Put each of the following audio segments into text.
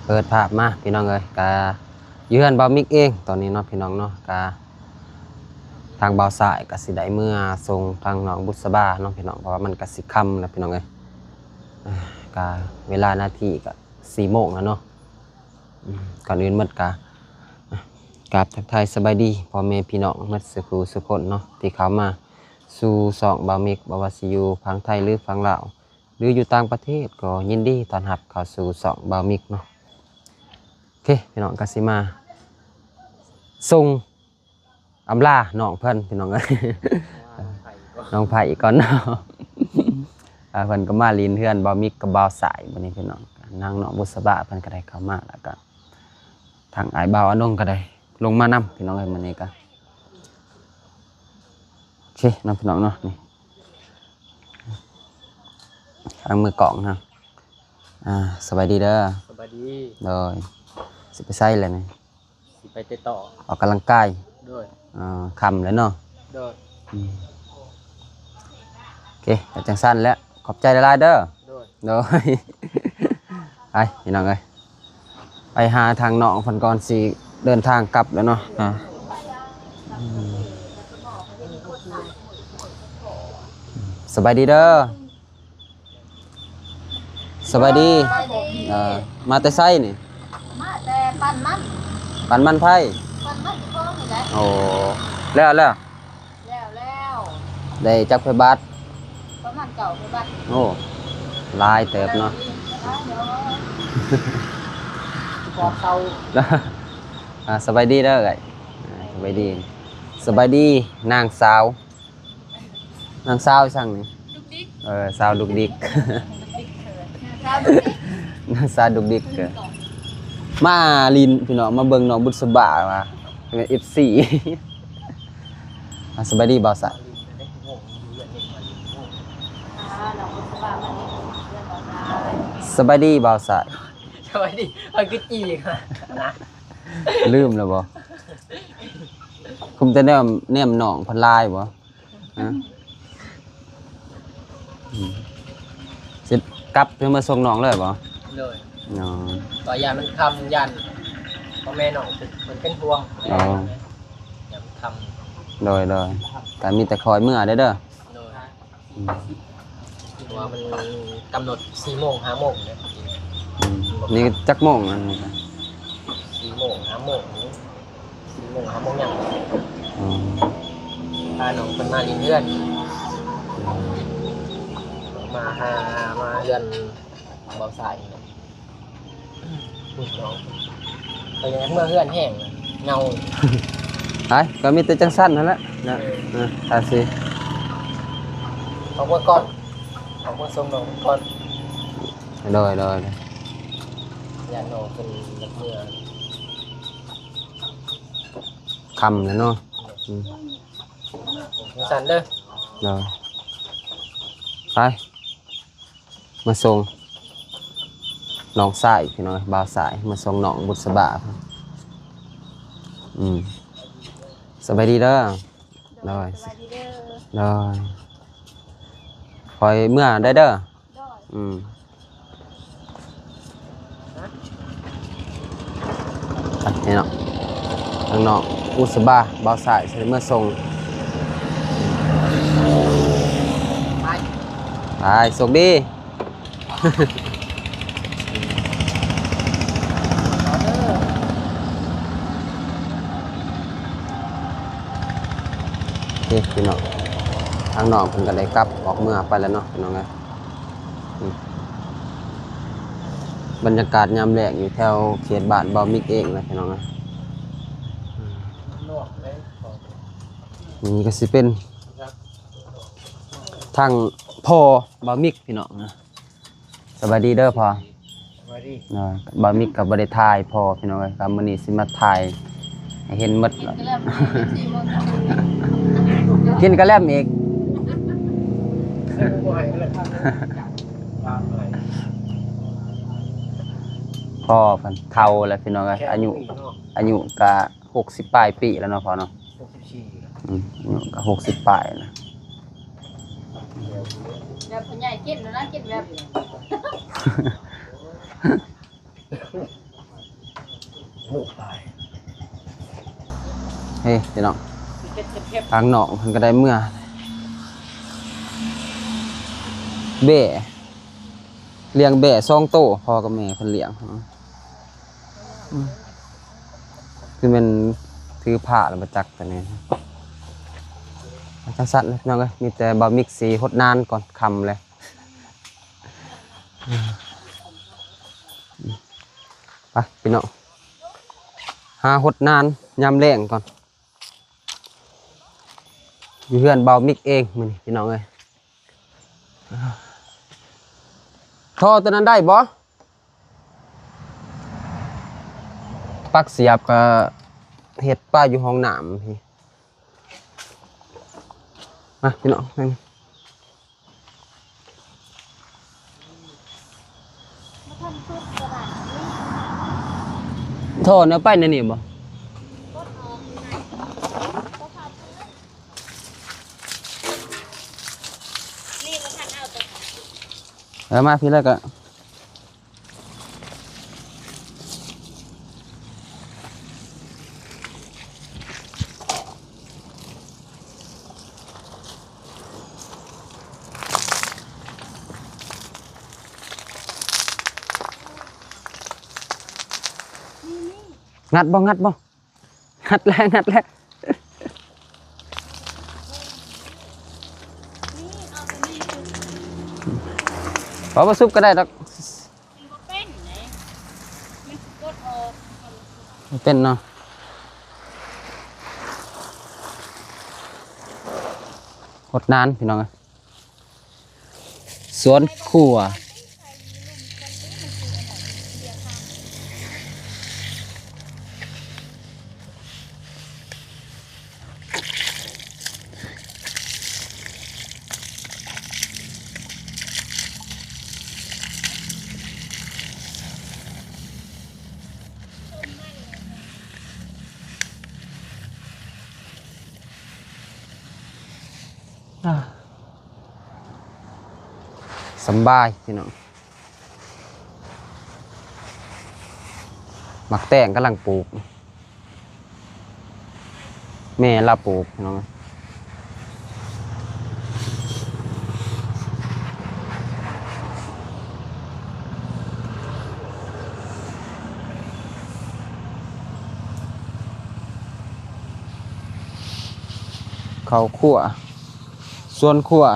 เปิดภาพมาพี่น้องเอ้ยกาเยือนบ่าวมิกเองตอนนี้เนาะพี่น้องเนาะกาทางบ่าวสายก็สิได้เมื่อส่งทางน้องบุษบาเนาะพี่น้องเพราะว่ามันก็สิค่ำแล้วพี่น้องเอ้ยกาเวลานาทีก็4 โมงแล้วเนาะก่อนอื่นหมดกากราบทักทายสบายดีพ่อแม่พี่น้องหมดสุขคนเนาะที่เข้ามาสู่สองบ่าวมิกบ่ว่าสิอยู่ฝั่งไทยหรือฝั่งลาวหรืออยู่ต่างประเทศก็ยินดีต้อนรับเข้าสู่สองบ่าวมิกเนาะโอเคพี่น้องก็สิมาส่งอำลาน้องเพิ่นพี่น้องเอ้ยน้องไผ่ก่อนเนาะเพิ่นก็มาลีนเฮือนบ่าวมิกกับบ่าวสายบัดนี้พี่น้องนางน้องบุษบาเพิ่นก็ได้เข้ามาแล้วก็ทางอ้ายบ่าวอนงก็ได้ลงมานำพี่น้องเอ้ยมื้อนี้ก็โอเคน้องพี่น้องเนาะนี่ทางมือกล่องนะสบายดีเด้อสบายดีโดยสิไปไสแล้วนี่สิไปติดต่อออกกำลังกายด้วยค่ำแล้วเนาะด้วยโอเคจังสั้นแล้วขอบใจหลายๆเด้อด้วยโดยไปพี่น้องเอ้ยไปหาทางน้องเพิ่นก่อนสิเดินทางกลับแล้วเนาะสบายดีเด้อสบายดีมาแต่ไสนี่มาแต่ปั่นมันไผปั่นมันที่คลองนี่แหละโอ้แล้วแล้วได้จักไปบาทประมาณเก่าไปบัดโอ้ลายเติบเนาะพอเขาสบายดีเด้อไอ้สบายดีนางสาวสั่งนี่ดุกดิกสาวดุกดิกนางสาวดุกดิกมาลินพี่น้องมาเบิ่งน้องบุษบาว่าเป็น FC สบายดีบ่าวสะสบายดีบ่าวสะสบายดีมันก็จีค่ะนะลืมแล้วบ่คุมแต่แนมน้องพันลายบ่ฮะสิกลับเพื่อมาส่งน้องเลยบ่เลยอ๋อต่อยามันคำยันพ่อแม่น้องมันเป็นห่วงอ๋ออย่ามันคำโดยแต่มีแต่คอยเมื่อเด้อตัวมันกำหนด4 โมง 5 โมงเนี่ยนี่จักโมงอันนี้4 โมง 5 โมง4 โมง 5 โมงอย่างพาน้องเป็นมาเรียนเพื่อนมาเรียนเบาสายพูดน้องไปยังเมื่อเพื่อนแห้งเงาก็มีแต่จังสั้นนั่นแหละนะตาสิเอาไว้ก่อนเอาไว้ส่งน้องก่อนโดยอย่าน้องเป็นนักเมื่อคำแล้วเนาะสั่นเด้อโดยไปมาส่งน้องสายพี่น้องบ่าวสายมาส่งน้องบุษบาสบายดีเด้อได้คอยเมื่อได้เด้อนี่เนาะทางน้องบุษบาบ่าวสายใช้เมื่อส่งไปส่งดีพี่น้องทางน้องเพิ่นก็ได้กลับออกเมื่อไปแล้วเนาะพี่น้องไงบรรยากาศยามแลงอยู่แถวเขตบ้านบ่าวมิกเองนะพี่น้องไงนี่ก็สิเป็นทางพ่อบ่าวมิกพี่น้องนะสบายดีเด้อพ่อสบายดีบ่าวมิกกับบ่ได้ถ่ายพ่อพี่น้องครับมื้อนี้สิมาถ่ายให้เห็นหมดกินกระแลมอีกพ่อเพิ่นเฒ่าแล้วพี่น้องอายุก็60 ปลายปีแล้วเนาะพ่อเนาะอายุก็60 ปลายนะแบบผู้ใหญ่กินแล้วนะกินแบบ ลูกตาย เฮ้ยพี่น้อง เจ็บ ทางหนองมันก็ได้เมื่อเบ่เลี้ยงเบ่2โตพ่อกับแม่เพิ่นเลี้ยงคือมันถือผ้าแล้วมาจักแต่นี่จังสั่นเลยพี่น้องเอ้ยมีแต่บะหมิกสีฮดนานก่อนค่ำเลยไปพี่น้องหาฮดนานยามแรงก่อนอยู่เพื่อนเบามิกเองมื้อนี้พี่น้องเอ้ยท่อตัวนั้นได้บ่ปลักเสียบก็เฮ็ดป้าอยู่ห้องน้ำพี่มาพี่น้องนั่งท่อเนี่ยไปในนี่บ่แล้วมาพี่แล้วก็งัดบ่งัดแล้วพอมาซุปก็ได้ดอกเป็นเนาะหดนานพี่น้องสวนครัวสบายพี่น้องหมักแตงกำลังปลูกแม่เราปลูกพี่น้องข้าวคั่วส่วนคั่ว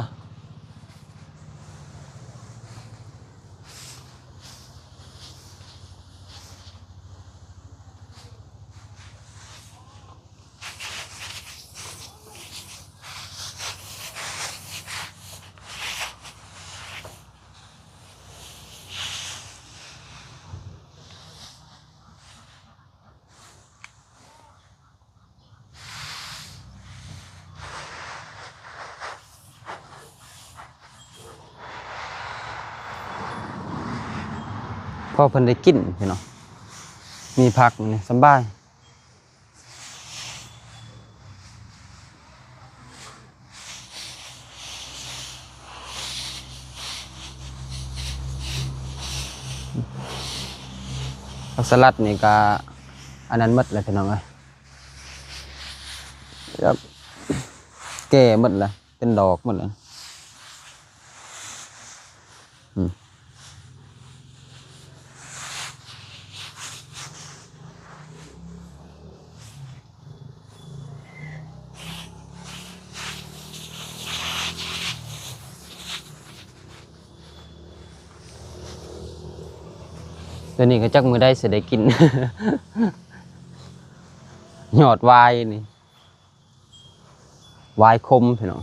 พ่อเพิ่นได้กินพี่น้องมีผักนี่สบายผักสลัดนี่ก็อันนั้นหมดเลยพี่น้องเอ้ยครับแก่หมดเลยเป็นดอกหมดเลยเดี๋ยวนี้ก็จักมือได้เสียได้กิน หยอดวายนี่วายคมพี่น้อง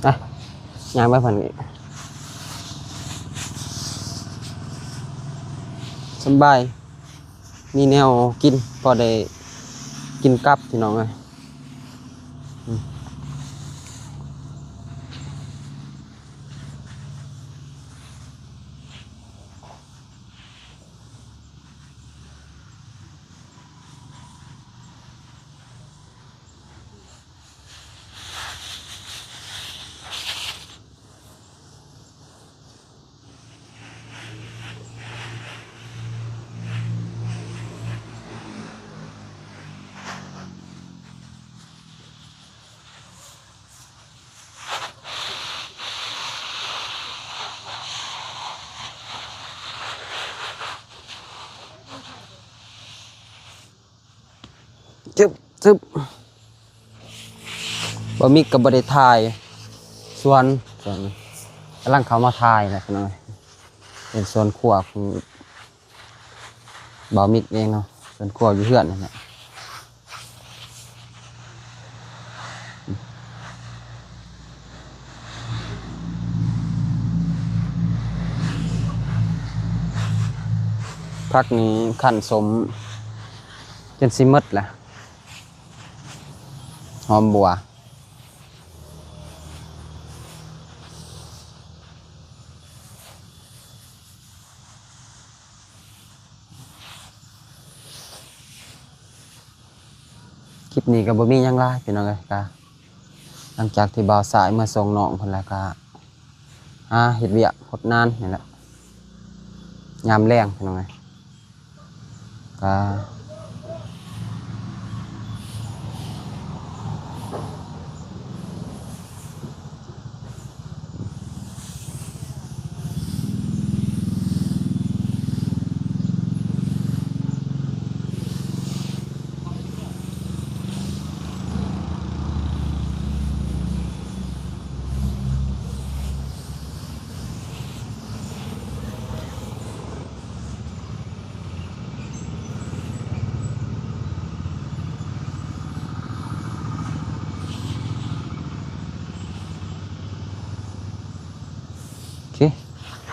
อ่ะย่างไปผ่านอีกสบาย มีแนวกินพอได้กินกับพี่น้องเอ้ยจึ๊บบ่มีกับบริทายส่วนกำลังเขามาทายนะพี่น้องเป็นส่วนครัวของบ่าวมิกเองเนาะส่วนครัวอยู่เพื่อนนั่นแหละพักนี้ขั้นสมจนสิหมดแหละหอมบัวคลิปนี้ก็บ่มีหยังหลายพี่น้องเอ้ยก็หลังจากที่บ่าวสายมาส่งน้องเพิ่นแล้วก็เฮ็ดเวียกหดนานนี่แหละยามแลงพี่น้องเอ้ยก็โอเค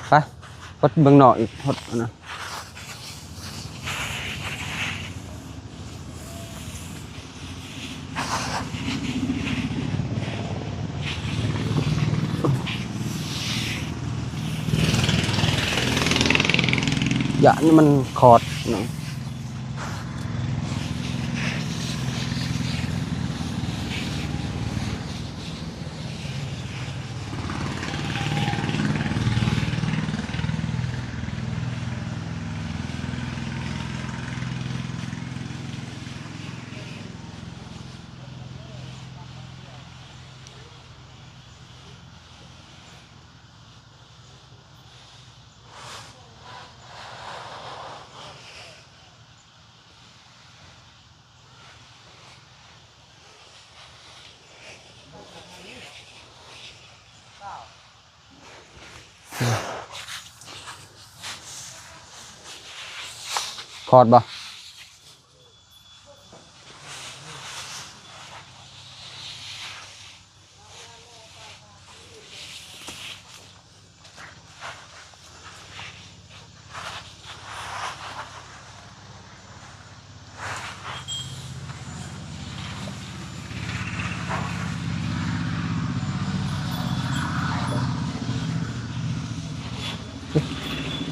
ไปหดเบิ่งหน่ออีกหดอันนะอย่านี่มันขอดเนาะขอดบ่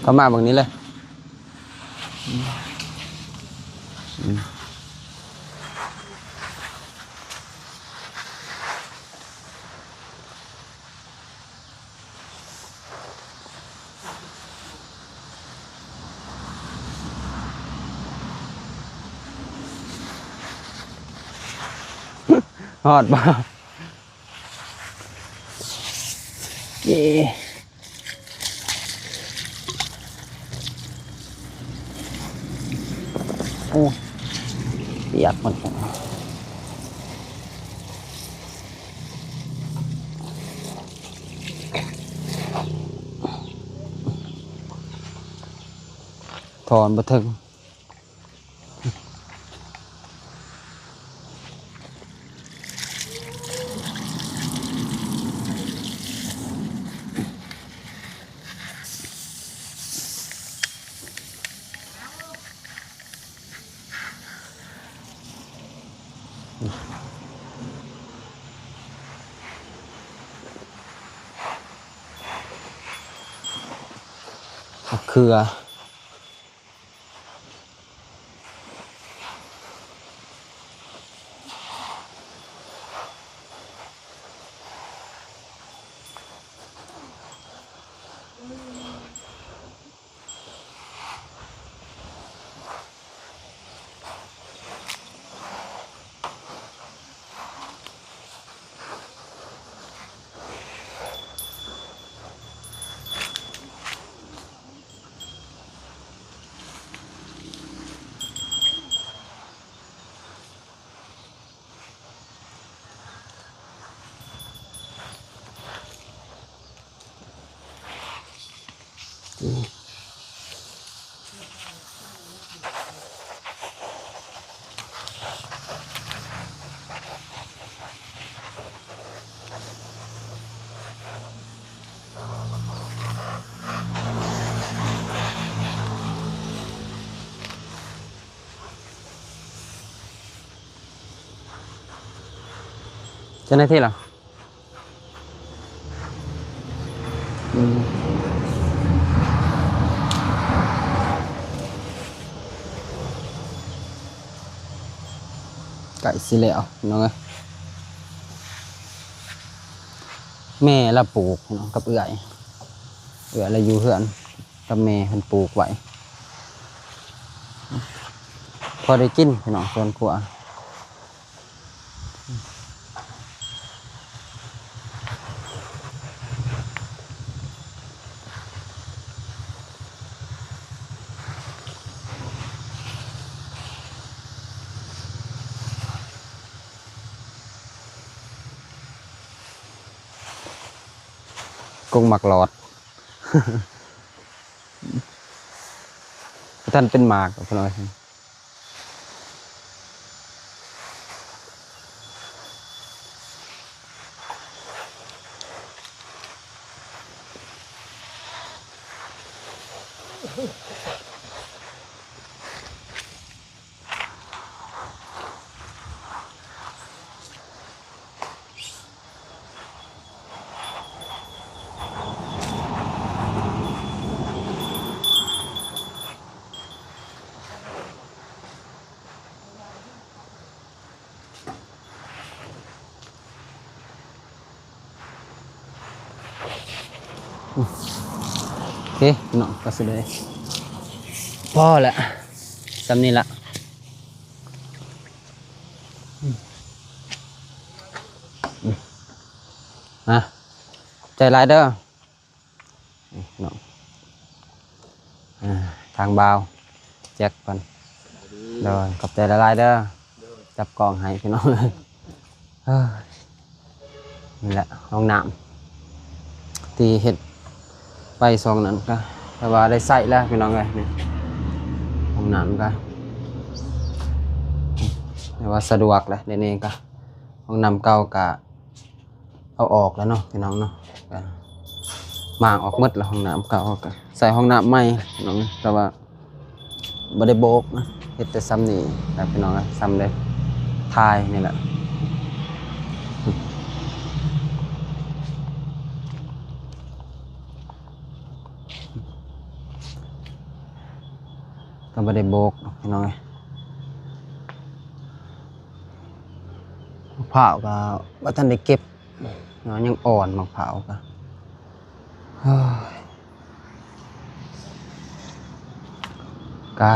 เข้ามาแบบนี้เลยฮอดบ่เย่โอ้เปียกหมดถอนบ่ถึง มะเขือเจ้าหน้าที่เหรอไก่สิแล้วน้องเอ้ยแม่ละปลูกน้องกับเอื่อยละอยู่เฮือนกับแม่เพิ่นปลูกไว้พอได้กินพี่น้องส่วนครัวกุ้งหมักหลอด ท่านเป็นหมากพี่น้องโอเคพี่น้องก็สิเลยพอแล้วจำนี้ละใจร้ายเด้อน้องทางเบาแจ็คก่อนเดี๋ยวขอบใจละลายเด้อจับกล่องให้พี่น้องเลยนี่แหละห้องน้ำที่เห็ดไปซองนั้นก็แต่ว่าได้ใส่แล้วพี่น้องเลยนี่ห้องน้ำก็แต่ว่าสะดวกเลยเดี๋ยวนี้ก็ห้องน้ำเก่าก็เอาออกแล้วเนาะพี่น้องเนาะมางออกหมดแล้วห้องน้ำเก่าก็ใส่ห้องน้ำใหม่พี่น้องแต่ว่าบ่ได้โบกนะเฮ็ดแต่ซ้ำนี่แต่พี่น้องนะซ้ำเลยทายนี่แหละก็บ่ได้โบกพี่น้องมะพร้าวก็บ่ทันได้เก็บเนาะยังอ่อนมะพร้าวก็ก็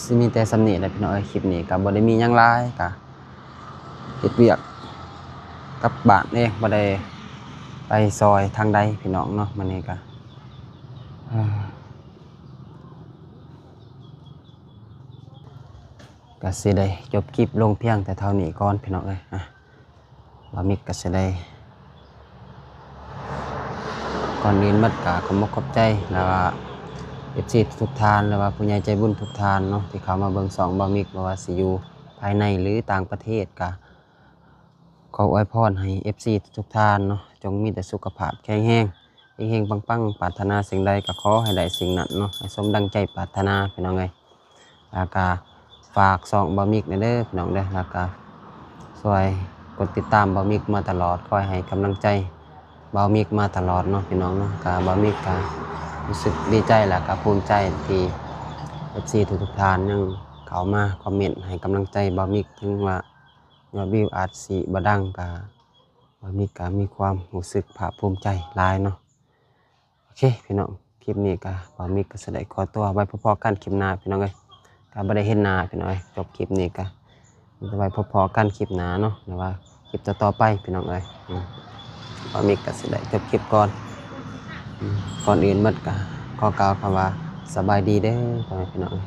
สิมีแต่สำนีแหละพี่น้องคลิปนี้ก็บ่ได้มีหยังหลายก็เฮ็ดเวียกกับบ้านเองบ่ได้ไปซอยทางใดพี่น้องเนาะมื้อนี้ก็สิได้จบคลิปลงเพียงแต่เท่านี้ก่อนพี่น้องเอ้ยบ่มีก็สิได้ก่อนอื่นมัดก็ขอบคุณใจแล้วว่าFC ทุกท่านหรือว่าผู้ใหญ่ใจบุญทุกท่านเนาะที่เข้ามาเบิ่ง2บ่มิกบ่ว่าสิอยู่ภายในหรือต่างประเทศก็ขออวยพรให้ FC ทุกท่านเนาะจงมีแต่สุขภาพแข็งแรงเฮงๆปังๆปรารถนาสิ่งใดก็ขอให้ได้สิ่งนั้นเนาะให้สมดังใจปรารถนาพี่น้องเอ้ยแล้วก็ฝ ฝากส่องบ่มิกเด้อพี่น้องเด้อแล้วก็ช่วยกดติดตามบ่มิกมาตลอดคอยให้กำลังใจบ่มิกมาตลอดเนาะพี่น้องเนาะก็บ่มิกก็รู้สึกดีใจและก็ภูมิใจที่ FC ทุกๆท่านยังเข้ามาคอมเมนต์ให้กำลังใจบ่มิกถึงว่ายอดวิวอาจสิบ่ดังก็บ่มิกก็มีความรู้สึกภาคภูมิใจหลายเนาะโอเคพี่น้องคลิปนี้ก็บ่มิกก็สิได้ขอตัวไว้พอๆกันคลิปหน้าพี่น้องเอ้ยก็บ่ได้เห็นหน้าพี่น้องเอ้ยจบคลิปนี้ก็จะไว้พอๆกันคลิปหน้าเนาะหรือว่าคลิปต่อๆไปพี่น้องเอ้ยบ่มิกก็สิได้จบคลิปก่อนก่อนอื่นหมดก็ขอกล่าวคำว่าสบายดีเด้อพ่อแม่พี่น้องเอ้ย